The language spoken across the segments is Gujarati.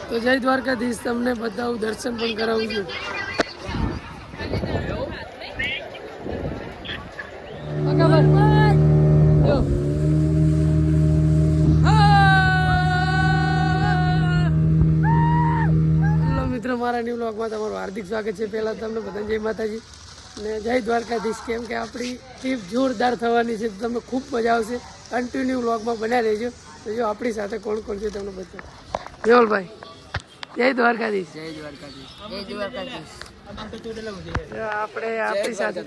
તો જય દ્વારકાધીશ, તમને બતાવું, દર્શન પણ કરાવું છું. મિત્રો, મારા ન્યૂ વ્લોગમાં તમારું હાર્દિક સ્વાગત છે. પહેલાં તમને બધાને જય માતાજી ને જય દ્વારકાધીશ. કેમ કે આપણી ટ્રીપ જોરદાર થવાની છે, તમને ખૂબ મજા આવશે. કન્ટિન્યુ વ્લોગમાં બન્યા રહેજો. તો જો આપણી સાથે કોણ કોણ છે તમને બતાવો. મેહુલભાઈ, જય દ્વારકાધીશ. જય દ્વારકાધીશ. જય દ્વારકાધીશ. આપણે આપણી સાથે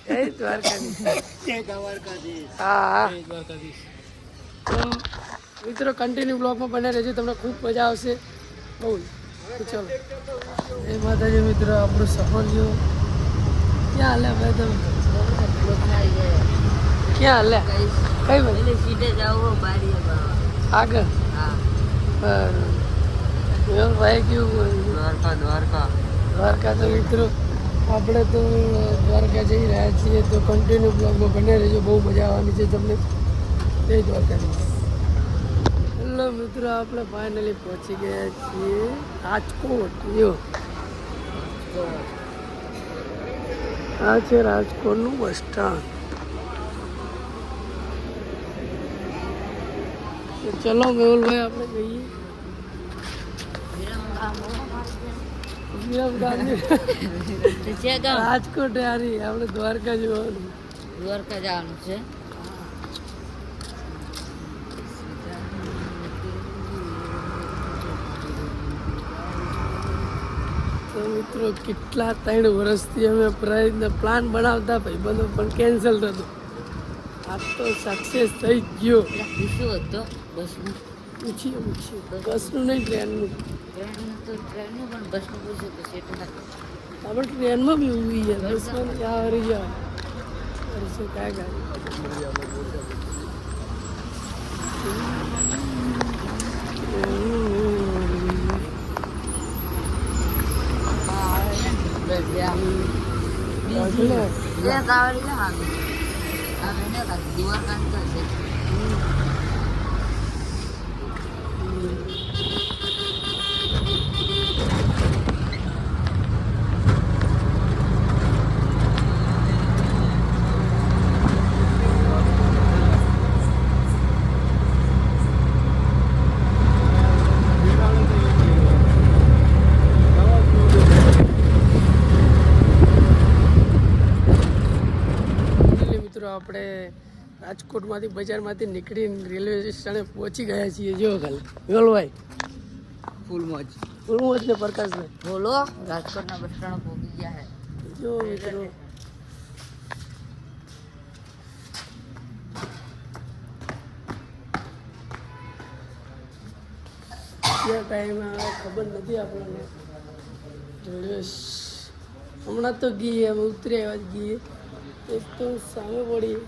જય દ્વારકાધીશ. જય દ્વારકાધીશ. હા, તો મિત્રો કન્ટિન્યુ બ્લોગમાં બને રહેજો, તમને ખૂબ મજા આવશે બહુ. તો ચલો, એ માતાજી. મિત્રો, આપણું સફર જો ક્યાં હાલે ભાઈ? તમે ક્યાં હાલે? કઈ ભાઈ? સીધે જાઓ બારીએ આગળ. હા, બરાબર. ભાઈ કેવું? દ્વારકા. દ્વારકા તો મિત્રો આપણે તો દ્વારકા જઈ રહ્યા છીએ, તો કન્ટિન્યુ બ્લોગમાં બને રહેજો, બહુ મજા આવવાની છે તમને. જય દ્વારકાધીશ. હેલો મિત્રો, આપણે ફાઇનલી પહોંચી ગયા છીએ રાજકોટ. જો આ છે રાજકોટનું બસ સ્ટેન્ડ. તો ચલો મેહુલભાઈ, આપણે જઈએ રાજકોટ. યારી આપણે દ્વારકા જવાનું. દ્વારકા જવાનું છે. તો મિત્રો, કેટલા 3 વર્ષથી અમે પ્લાન બનાવતા ભાઈબંધો, પણ કેન્સલ થતો. આ તો સક્સેસ થઈ ગયો. પૂછ્યું હતું બસનું. પૂછીએ બસનું નહીં, ટ્રેનનું. ટ્રેનનું પણ બસનું પૂછ્યું તો સેટ નથી. આપણે ટ્રેનમાં બી ઉભી ગયા, બસમાં ક્યાં હરી ગયા. શું કાંઈ આપણે રાજકોટમાંથી બજારમાંથી નીકળીને રેલવે સ્ટેશને પહોંચી ગયા છીએ. જો ખાલી મેહુલભાઈ ફૂલ મોજ ને પ્રકાશભાઈ બોલો. રાજકોટના બસ સ્ટેન્ડ પહોંચી ગયા છે. જો મિત્રો, ક્યાં ટાઈમ આવે ખબર નથી આપણને. રેલવે હમણાં તો ગઈ, અમે ઉતરી આવ્યા જ ગઈએ. એક તો સામે પડી.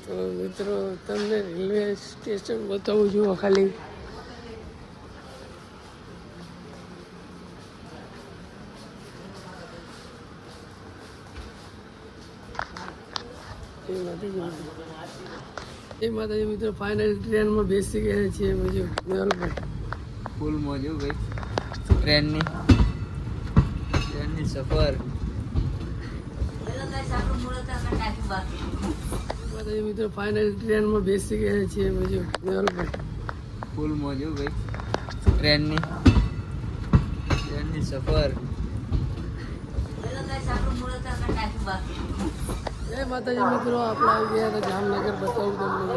તો મિત્રો, તમને રેલવે સ્ટેશન બતાવું છું ખાલી. એ માતાજી મિત્રો, ફાઇનલ ટ્રેનમાં બેસી ગયા છીએ. બીજું મેહુલભાઈ ફૂલ મોજ ભાઈ. ટ્રેનની સફર. માતાજી મિત્રો, ફાઇનલ ટ્રેનમાં બેસી ગયા છીએ. બીજું મેહુલભાઈ ફૂલ મોજ ભાઈ. ટ્રેનની સફર. જય માતાજી મિત્રો, આપણે આવી ગયા હતા જામનગર. બતાવું તમને.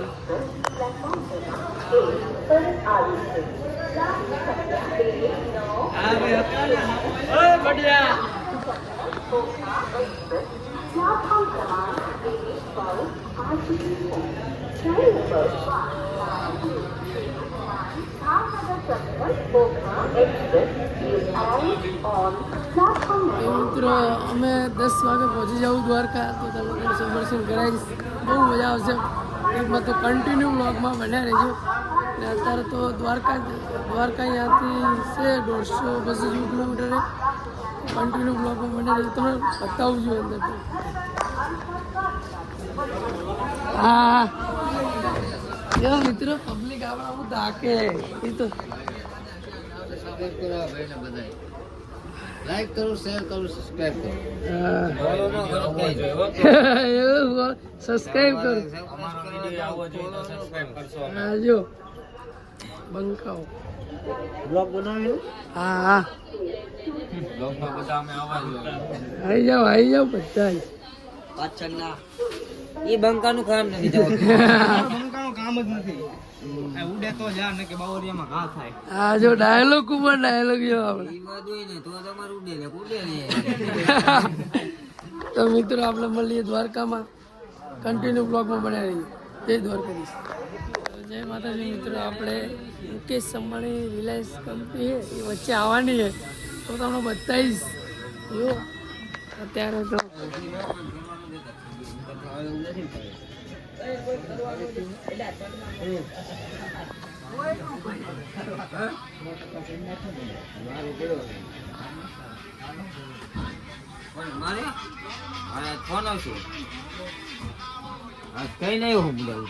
મિત્રો અમે 10 વાગે પહોંચી જાઉં દ્વારકા, તો તમે દર્શન કરાવીશ, બહુ મજા આવશે. એમાં તો કન્ટિન્યુ બ્લોગમાં બન્યા રહેજો. ને અત્યારે તો દ્વારકા અહીંયાથી છે 150-200 કિલોમીટર. કન્ટિન્યુ બ્લોગમાં બન્યા રહેજો, તમે બતાવું છું અંદર તો. હા જો મિત્રો પબ્લિક આપણા હું તાકે એ તો લાઈક કરો, શેર કરો, સબસ્ક્રાઇબ કરો. સબસ્ક્રાઇબ કરો. હા જો બંકાઓ બ્લોગ બનાવ્યો. હા હા બ્લોગમાં બધા અમે આવવા જોઈએ. આવી જાઓ બધા. પાછળના એ બંકાનું કામ નથી બંકાનું કામ જ નથી. ઉડે તો જા ને કે બાવરિયામાં ઘા થાય. હા જો ડાયલોગ ઉપર ડાયલોગ જો આપણે. ઈ વાત હોય ને તો તમારું ઉડે ને ઉડે ને. તો મિત્રો આપણે મળીએ દ્વારકામાં, કન્ટિન્યુ બ્લોગમાં બનાવી રહીએ. જય દ્વારકાધીશ. જય માતાજી મિત્રો. આપણે મુકેશ અંબાણી રિલાયન્સ કંપની છે એ વચ્ચે આવવાની છે, તો તમને બતાવીશ. જો અત્યારે તો મારે ફોન આવશે. કઈ નહીં હું બોલાવું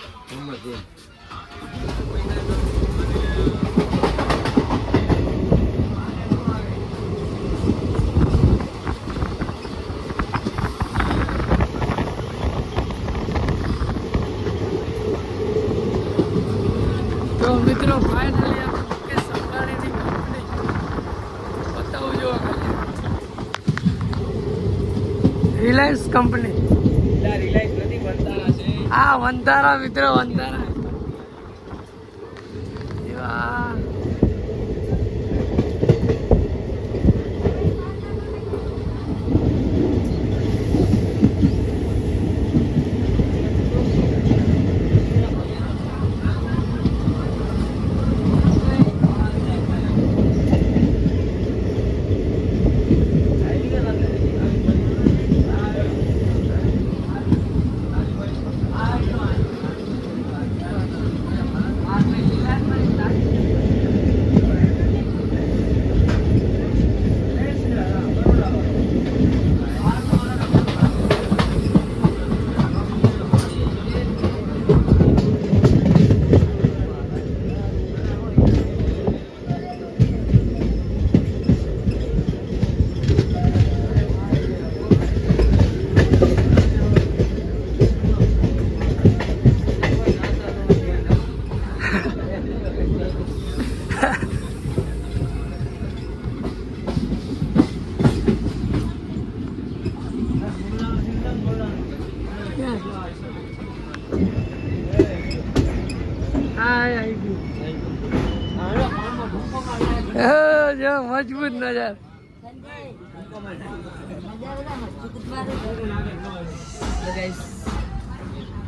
તો મિત્રો ફાઇનલી આપણે મુકેશ અંબાણીની કંપની બતાવું જો રિલાયન્સ કંપની. રિલાયન્સ નથી બનતા છે. હા વંતારા મિત્રો, વંતારા. એવા જો મજબૂત નજર.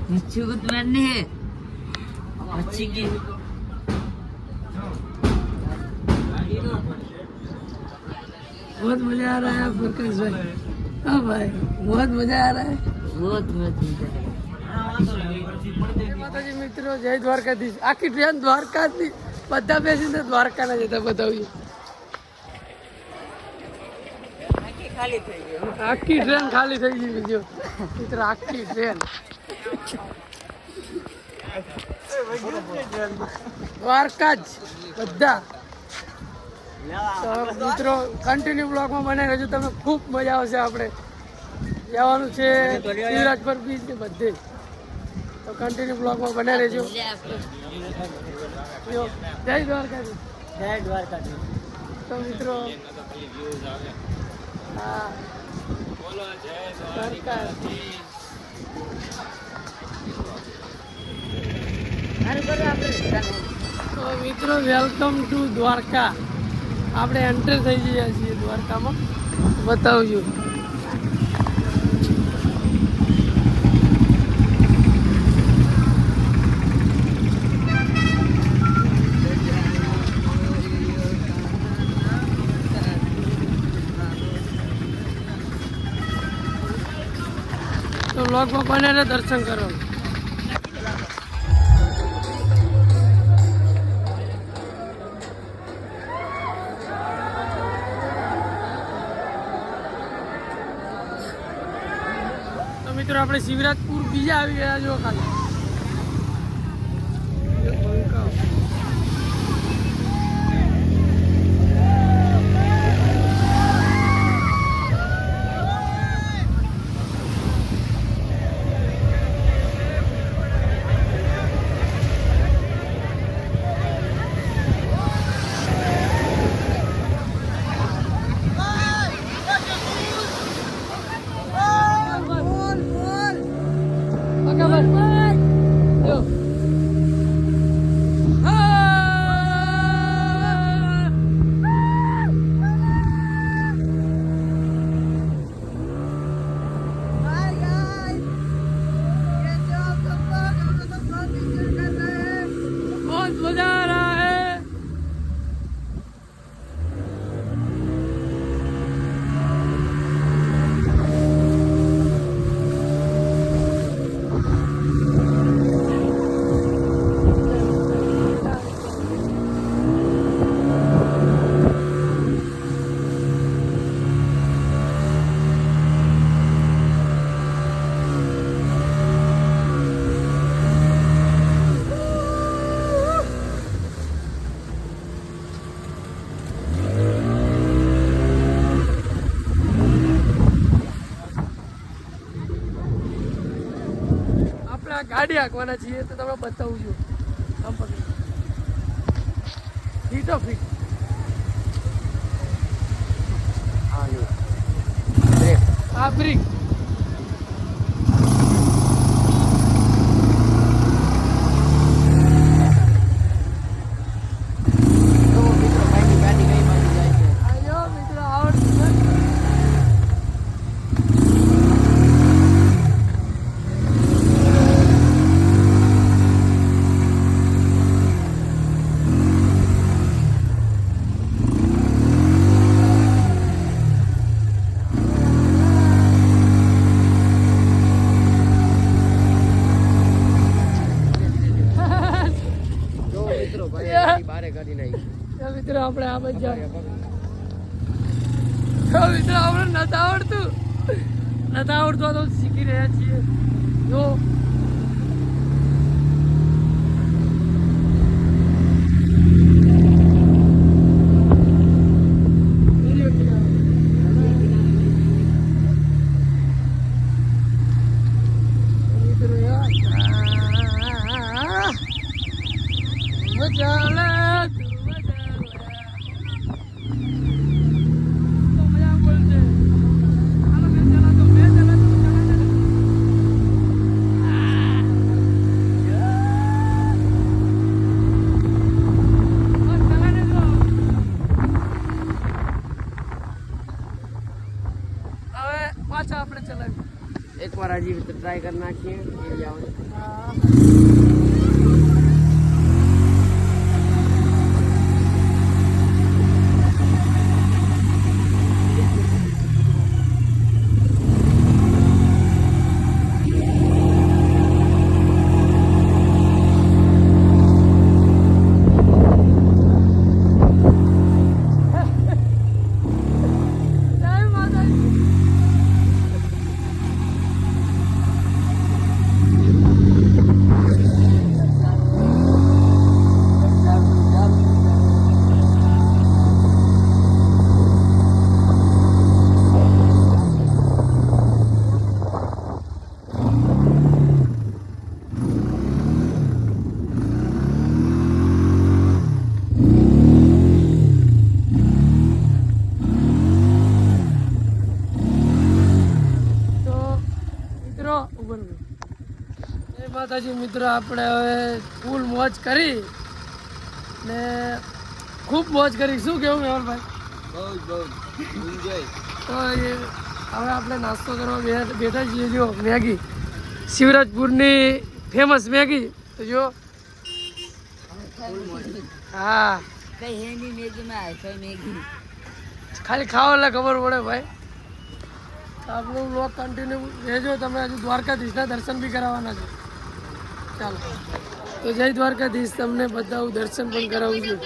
मच्छी को तो मारने है मच्छी की बहुत मजा आ रहा है प्रकाश भाई. हाँ भाई बहुत मजा आ रहा है. बहुत मजा માતાજી મિત્રો, જય દ્વારકાધીશ. આખી ટ્રેન દ્વારકાથી બધા બેસીને દ્વારકાના જતા બતાવ્યું. આખી ટ્રેન ખાલી થઈ ગઈ બીજો મિત્રો, આખી ટ્રેન દ્વારકા જ બધા. તો મિત્રો કન્ટિન્યુ બ્લોગમાં બનાવી રહેજો, તમને ખૂબ મજા આવશે. આપણે જવાનું છે શિવરાજપુર બીચ ને બધે, તો કન્ટિન્યુ બ્લોગમાં બનાવી રહેજો. જય દ્વારકાધીશ. જય દ્વારકાધીશ. તો મિત્રો હા દ્વારકાધીશ. તો મિત્રો વેલકમ ટુ દ્વારકા. આપણે એન્ટર થઈ ગયા છીએ દ્વારકામાં, બતાવજો. વ્લોગમાં બને દર્શન કરો. તો મિત્રો આપણે શિવરાજપુર બીજા આવી ગયા જો ખાલી ગાડી હાંકવાના છીએ તો તમે બતાવું છું આમ પકડી ફીટો ફીટ આ બ્રેક મિત્રો આપણે આ બધા મિત્રો આપણે નથી આવડતું તો શીખી રહ્યા છીએ જો આપણે ચલાવી એકવાર હજી ટ્રાય કરી નાખીએ માતાજી મિત્રો આપણે હવે ફૂલ મોજ કરી ને ખૂબ મોજ કરી શું કેવું મેહુલભાઈ બહુ એન્જોય તો હવે આપણે નાસ્તો કરવા બેઠા છીએ જો મેગી શિવરાજપુરની ફેમસ મેગી તો જો હા કઈ હેની મેગીમાં આવે મેગી ખાલી ખાવા એટલે ખબર પડે ભાઈ આપણો વ્લોગ કન્ટિન્યુ રહેજો. તમે હજુ દ્વારકાધીશના દર્શન બી કરાવવાના છે. ચાલો તો જય દ્વારકાધીશ. તમને બતાવું, દર્શન પણ કરાવું છું.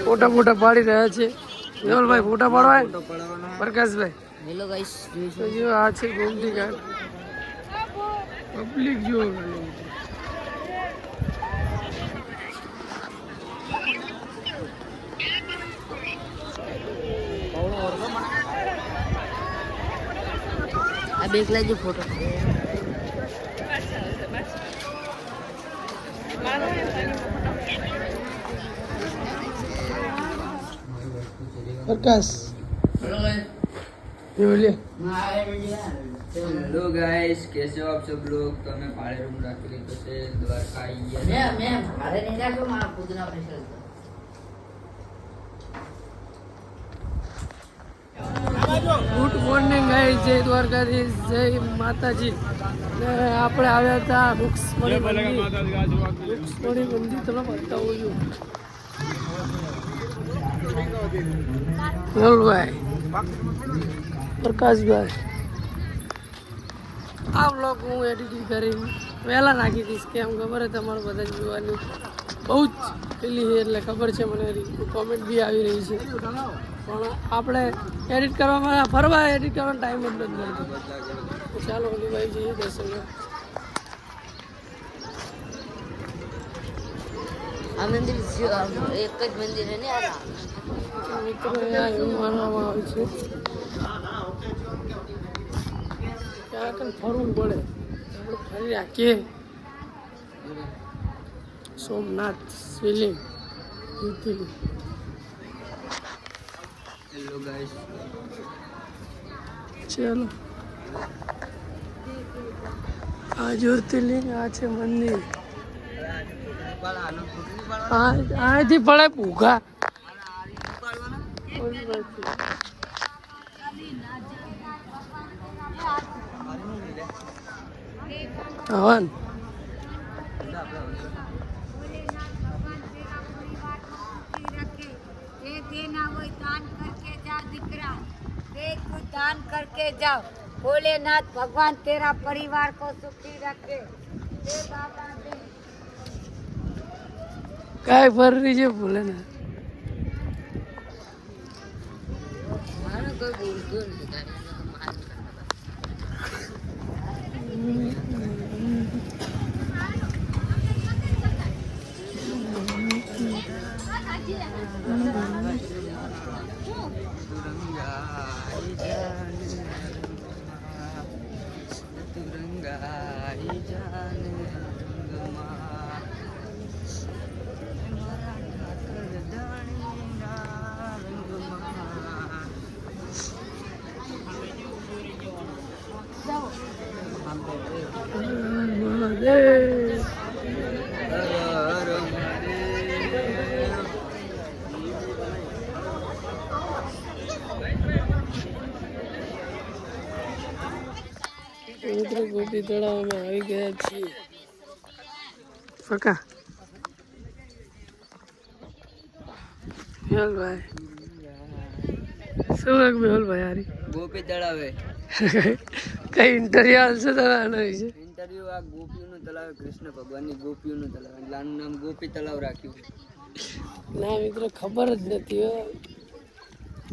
ફોટા ફોટા પાડી રહ્યા છે મેહુલભાઈ. ફોટા પાડવા પ્રકાશભાઈ. હેલો ગાઈસ, તો જો આ છે ગોમતી ઘાટ. પબ્લિક જુઓ. આ બેક લાગજો ફોટો. प्रकाश बोलिए। हेलो गाइस, कैसे हो आप सब लोग? तो हमें भाड़े रूम राखी લીધો છે દ્વારકા આવીએ. મેં ભાડે નહીં રાખ્યો, મારા ખુદના પૈસા હતા. ગુડ મોર્નિંગ ગાઈસ, જય દ્વારકાધીશ, જય માતાજી. ને આપણે આવ્યા હતા રૂક્ષ્મણી મંદિર. રૂક્ષ્મણી મંદિર તમને બતાવું છું. મેહુલભાઈ, પ્રકાશભાઈ, આ બ્લોગ હું એડિટિંગ કરી વહેલા નાખી દઈશ. કેમ ખબર છે તમારે બધા જોવાની બહુ જ પેલી છે, એટલે ખબર છે મને. કોમેન્ટ બી આવી રહી છે, પણ આપણે એડિટ કરવામાં ફરવા એડિટ કરવાનો ટાઈમ જ નથી મળતો. તો ચાલો ભાઈ જઈએ દર્શન કરવા. આ મંદિર એક જ મંદિર છે ને આ મિત્રો અહીંયા એવું માનવામાં આવે છે કે આ કંઈ ફરવું પડે. આપણે ફરી રાખીએ. સોમનાથ શિવલિંગ જ્યોતિર્લિંગ. હેલો ગાइस, ચાલો આ જ્યોતિર્લિંગ, આ છે મંદિર. અહીંથી પડે ભૂખા. હવન दान करके जाओ. भोलेनाथ भगवान तेरा परिवार को सुखी रखे. काय ફરી રહી છે ભૂલે ને. મારો કોઈ બોલતું નથી. મિત્રો ગોપી તળાવમાં આવી ગયા છીએ. પકા મેહુલભાઈ, શું લાગે મેહુલભાઈ? હારી ગોપી તળાવે કઈ ઇન્ટરવ્યુ આવશે તમે આના વિશે? ઇન્ટરવ્યુ. આ ગોપીઓનું તળાવ, કૃષ્ણ ભગવાનની ગોપીઓનું તળાવ, એટલે આનું નામ ગોપી તળાવ રાખ્યું. ના મિત્રો, ખબર જ નથી.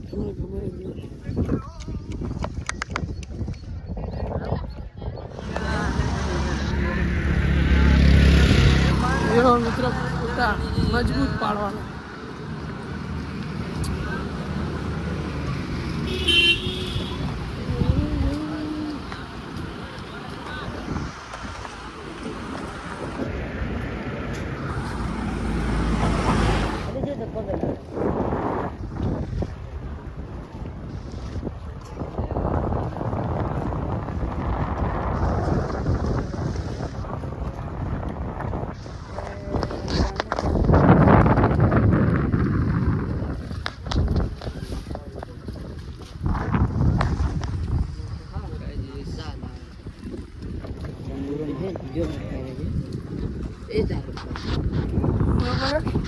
તમને ખબર જ નથી. મિત્રો ફોટા મજબૂત પાડવાના. એ તારું બરોબર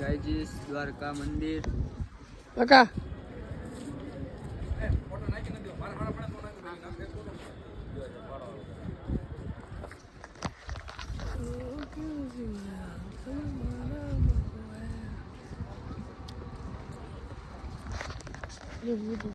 જયજી દ્વારકા મંદિર કાકા